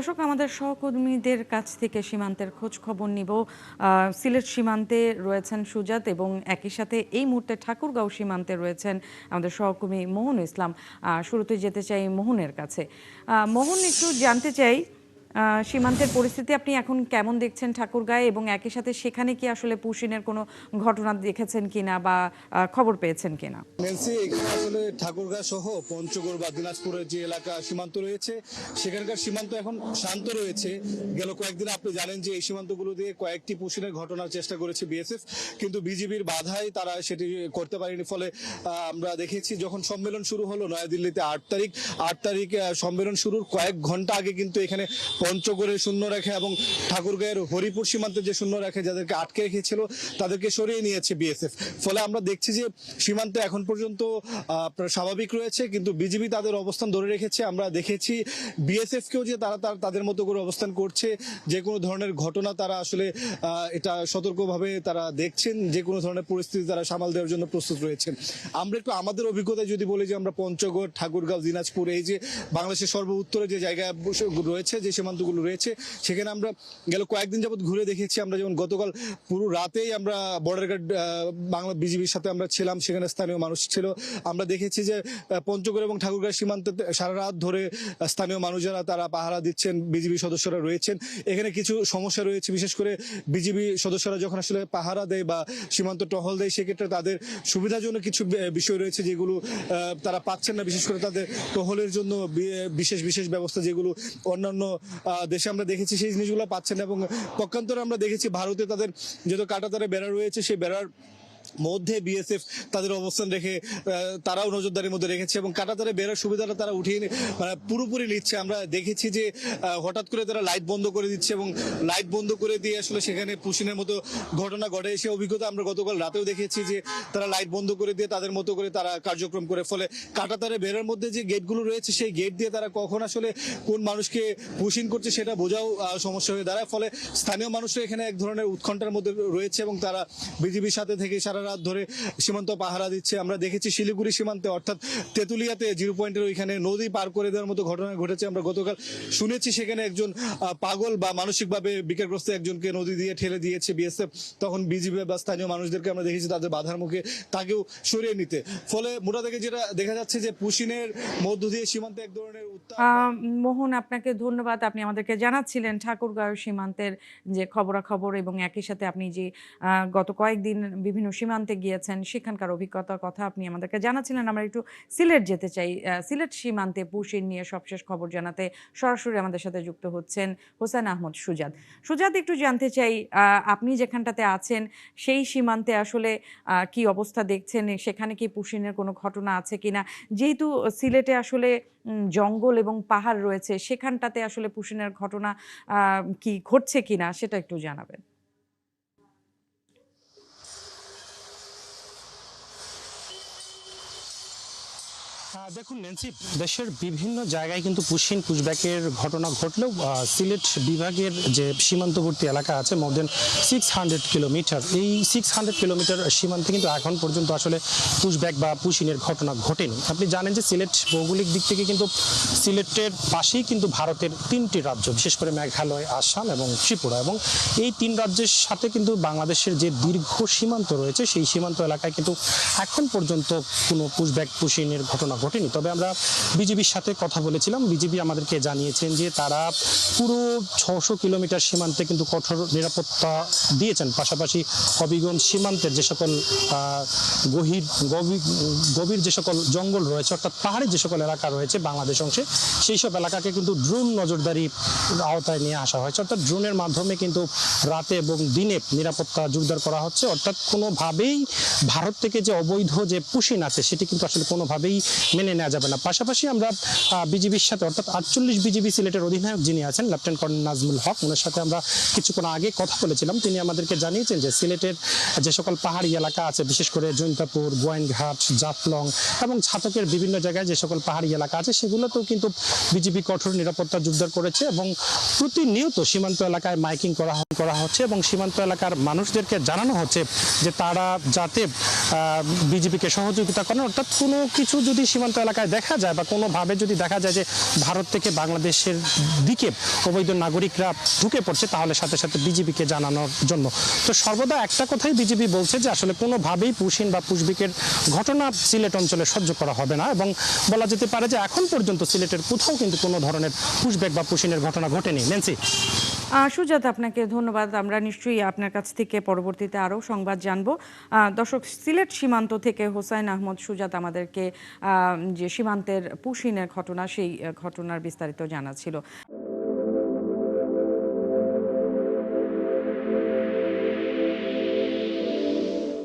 দর্শক, আমাদের সহকর্মীদের কাছ থেকে সীমান্তের খোঁজ খবর নিব। সিলেট সীমান্তে রয়েছেন সুজাত এবং একই সাথে এই মুহূর্তে ঠাকুরগাঁও সীমান্তে রয়েছেন আমাদের সহকর্মী মোহন ইসলাম। শুরুতে যেতে চাই মোহনের কাছে। মোহন, একটু জানতে চাই সীমান্তের পরিস্থিতি আপনি এখন কেমন দেখছেন ঠাকুরগাঁয়ে, এবং একই সাথে সেখানে কি আসলে পুশিনের কোনো ঘটনা দেখেছেন কিনা বা খবর পেয়েছেন কিনা? নেন্সি, এখানে আসলে ঠাকুরগাঁও সহ পঞ্চগড় বা দিনাজপুরের যে এলাকা সীমান্ত রয়েছে সেখানকার সীমান্ত এখন শান্ত রয়েছে। গেল কয়েকদিন আপনি জানেন যে এই সীমান্তগুলো দিয়ে কয়েকটি পুশিনের ঘটনার চেষ্টা করেছে বিএসএফ, কিন্তু বিজিবির বাধায় তারা সেটি করতে পারেনি। ফলে আমরা দেখেছি যখন সম্মেলন শুরু হলো নয়াদিল্লিতে 8 তারিখ সম্মেলন শুরুর কয়েক ঘন্টা আগে কিন্তু এখানে পঞ্চগড়ের শূন্য রেখা এবং ঠাকুরগাঁয়ের হরিপুর সীমান্তে যে শূন্য রেখা যাদেরকে আটকে রেখেছিল তাদেরকে সরিয়ে নিয়েছে বিএসএফ। ফলে আমরা দেখছি যে সীমান্তে এখন পর্যন্ত স্বাভাবিক রয়েছে, কিন্তু বিজিবি তাদের অবস্থান ধরে রেখেছে। আমরা দেখেছি বিএসএফ কেও যে তারা তাদের মতো করে অবস্থান করছে, যে কোনো ধরনের ঘটনা তারা আসলে এটা সতর্কভাবে তারা দেখছেন, যে কোনো ধরনের পরিস্থিতি তারা সামাল দেওয়ার জন্য প্রস্তুত রয়েছেন। আমরা একটু আমাদের অভিজ্ঞতায় যদি বলি যে আমরা পঞ্চগড়, ঠাকুরগাঁও, দিনাজপুর, এই যে বাংলাদেশের সর্ব উত্তরে যে জায়গা রয়েছে, যে সীমান্তগুলো রয়েছে, সেখানে আমরা গেল কয়েকদিন যাবত ঘুরে দেখেছি। আমরা যেমন গতকাল পুরো রাতেই আমরা বর্ডার গার্ড বাংলা বিজিবির সাথে আমরা ছিলাম, সেখানে স্থানীয় মানুষ ছিল। আমরা দেখেছি যে পঞ্চগড় এবং ঠাকুরগাঁও সীমান্তে সারা রাত ধরে স্থানীয় মানুষ যারা তারা পাহারা দিচ্ছেন, বিজিবি সদস্যরা রয়েছেন। এখানে কিছু সমস্যা রয়েছে, বিশেষ করে বিজিবি সদস্যরা যখন আসলে পাহারা দেয় বা সীমান্ত টহল দেয়, সেক্ষেত্রে তাদের সুবিধার জন্য কিছু বিষয় রয়েছে যেগুলো তারা পাচ্ছেন না। বিশেষ করে তাদের টহলের জন্য বিশেষ ব্যবস্থা যেগুলো অন্যান্য দেশে আমরা দেখেছি, সেই জিনিসগুলো পাচ্ছেন না। এবং পক্ষান্তরে আমরা দেখেছি ভারতে তাদের যেহেতু কাঁটাতারে বেড়া রয়েছে, সেই বেড়ার মধ্যে বিএসএফ তাদের অবস্থান রেখে তারাও নজরদারির মধ্যে রেখেছে এবং কাঁটাতারে বেরার সুবিধাটা তারা উঠিয়ে পুরোপুরি নিচ্ছে। আমরা দেখেছি যে হঠাৎ করে তারা লাইট বন্ধ করে দিচ্ছে এবং লাইট বন্ধ করে দিয়ে আসলে সেখানে পুশিনের মতো ঘটনা ঘটে। সে অভিজ্ঞতা আমরা গতকাল রাতেও দেখেছি যে তারা লাইট বন্ধ করে দিয়ে তাদের মতো করে তারা কার্যক্রম করে। ফলে কাঁটাতারে বেরার মধ্যে যে গেটগুলো রয়েছে, সেই গেট দিয়ে তারা কখন আসলে কোন মানুষকে পুশিন করছে সেটা বোঝাও সমস্যা হয়ে দাঁড়ায়। ফলে স্থানীয় মানুষরা এখানে এক ধরনের উৎকণ্ঠার মধ্যে রয়েছে এবং তারা বিজিবির সাথে থেকে সারা রাত ধরে সীমান্ত পাহারা দিচ্ছে। আমরা দেখেছি শিলিগুড়ি সীমান্তে অর্থাৎ তেতুলিয়াতে 0 পয়েন্টের ওইখানে নদী পার করে দেওয়ার মতো ঘটনা ঘটেছে। আমরা গতকাল শুনেছি সেখানে একজন পাগল বা মানসিকভাবে বিকারগ্রস্ত একজনকে নদী দিয়ে ঠেলে দিয়েছে বিএসএফ। তখন বিজিবি বা স্থানীয় মানুষদেরকে আমরা দেখেছি তাদের বাধার মুখে তাকেও সরিয়ে নিতে। ফলে মোটা থেকে যেটা দেখা যাচ্ছে যে পুশিনের মধ্য দিয়ে সীমান্তে এক ধরনের মোহন, আপনাকে ধন্যবাদ। আপনি আমাদেরকে জানাচ্ছিলেন ঠাকুরগাঁও সীমান্তের যে খবরাখবর, এবং একই সাথে আপনি যে গত কয়েকদিন বিভিন্ন সীমান্তে গিয়েছেন সেখানকার অভিজ্ঞতার কথা আপনি আমাদেরকে জানাচ্ছিলেন। আমরা একটু সিলেট যেতে চাই। সিলেট সীমান্তে পুশিন নিয়ে সবশেষ খবর জানাতে সরাসরি আমাদের সাথে যুক্ত হচ্ছেন হোসেন আহমদ সুজাত। সুজাত, একটু জানতে চাই আপনি যেখানটাতে আছেন সেই সীমান্তে আসলে কি অবস্থা দেখছেন, সেখানে কি পুশিনের কোনো ঘটনা আছে কিনা? যেহেতু সিলেটে আসলে জঙ্গল এবং পাহাড় রয়েছে, সেখানটাতে আসলে পুশিনের ঘটনা কি ঘটছে কিনা সেটা একটু জানাবেন। দেখুন নেন্সি, দেশের বিভিন্ন জায়গায় কিন্তু পুশব্যাকের ঘটনা ঘটলেও সিলেট বিভাগের যে সীমান্তবর্তী এলাকা আছে মোর দেন 600 কিলোমিটার, এই 600 কিলোমিটার সীমান্তে কিন্তু এখন পর্যন্ত আসলে পুশব্যাক বা পুশিনের ঘটনা ঘটেনি। আপনি জানেন যে সিলেট ভৌগোলিক দিক থেকে কিন্তু সিলেটের পাশেই কিন্তু ভারতের 3টি রাজ্য, বিশেষ করে মেঘালয়, আসাম এবং ত্রিপুরা, এবং এই 3 রাজ্যের সাথে কিন্তু বাংলাদেশের যে দীর্ঘ সীমান্ত রয়েছে সেই সীমান্ত এলাকায় কিন্তু এখন পর্যন্ত কোনো পুশিনের ঘটনা ঘটেনি। তবে আমরা বিজিবির সাথে কথা বলেছিলাম, বিজিবি আমাদেরকে জানিয়েছেন যে তারা পুরো 600 কিলোমিটার সীমান্তে কিন্তু কঠোর নিরাপত্তা দিয়েছেন। পাশাপাশি হবিগঞ্জ সীমান্তের যে সকল গভীর যে সকল জঙ্গল রয়েছে, অর্থাৎ পাহাড়ি যে সকল এলাকা রয়েছে বাংলাদেশ অংশে, সেই সব এলাকাকে কিন্তু ড্রোন নজরদারি আওতায় নিয়ে আসা হয়েছে। অর্থাৎ ড্রোনের মাধ্যমে কিন্তু রাতে এবং দিনে নিরাপত্তা জোরদার করা হচ্ছে। অর্থাৎ কোনোভাবেই ভারত থেকে যে অবৈধ যে পুশিন আছে সেটি কিন্তু আসলে কোনোভাবেই মেনে নেওয়া যাবে না। পাশাপাশি আমরা বিজিবির সাথে অর্থাৎ 48 বিজিবি সিলেটের অধিনায়ক যিনি আছেন লেফটেন্যান্ট কর্নেল নাজমুল হক, ওনার সাথে আমরা কিছুক্ষণ আগে কথা বলেছিলাম। তিনি আমাদেরকে জানিয়েছেন যে সিলেটের যে সকল পাহাড়ি এলাকা আছে, বিশেষ করে জৈন্তাপুর, গোয়াইনঘাট, জাফলং এবং ছাতকের বিভিন্ন জায়গায় যে সকল পাহাড়ি এলাকা আছে সেগুলোতেও কিন্তু বিজিবি কঠোর নিরাপত্তা জোরদার করেছে এবং প্রতিনিয়ত সীমান্ত এলাকায় মাইকিং করা হচ্ছে এবং সীমান্ত এলাকার মানুষদেরকে জানানো হচ্ছে যে তারা যাতে বিজিবিকে সহযোগিতা করেন। অর্থাৎ কোনো কিছু যদি সীমান্ত সীমান্ত এলাকায় দেখা যায় বা কোনোভাবে যদি দেখা যায় যে ভারত থেকে বাংলাদেশের দিকে অবৈধ নাগরিকরা ঢুকে পড়ছে, তাহলে সাথে সাথে বিজিবিকে জানানোর জন্য। তো সর্বদা একটা কথাই বিজিবি বলছে যে আসলে কোনোভাবেই পুশিন বা পুশবিকের ঘটনা সিলেট অঞ্চলে সহ্য করা হবে না, এবং বলা যেতে পারে যে এখন পর্যন্ত সিলেটের কোথাও কিন্তু কোনো ধরনের পুশব্যাক বা পুশিনের ঘটনা ঘটেনি। নেন্সি। সুজাত, আপনাকে ধন্যবাদ। আমরা নিশ্চয়ই আপনার কাছ থেকে পরবর্তীতে আরও সংবাদ জানবো। দর্শক, সিলেট সীমান্ত থেকে হোসাইন আহমদ সুজাত আমাদেরকে যে সীমান্তের পুশিনের ঘটনা, সেই ঘটনার বিস্তারিত জানাচ্ছিল।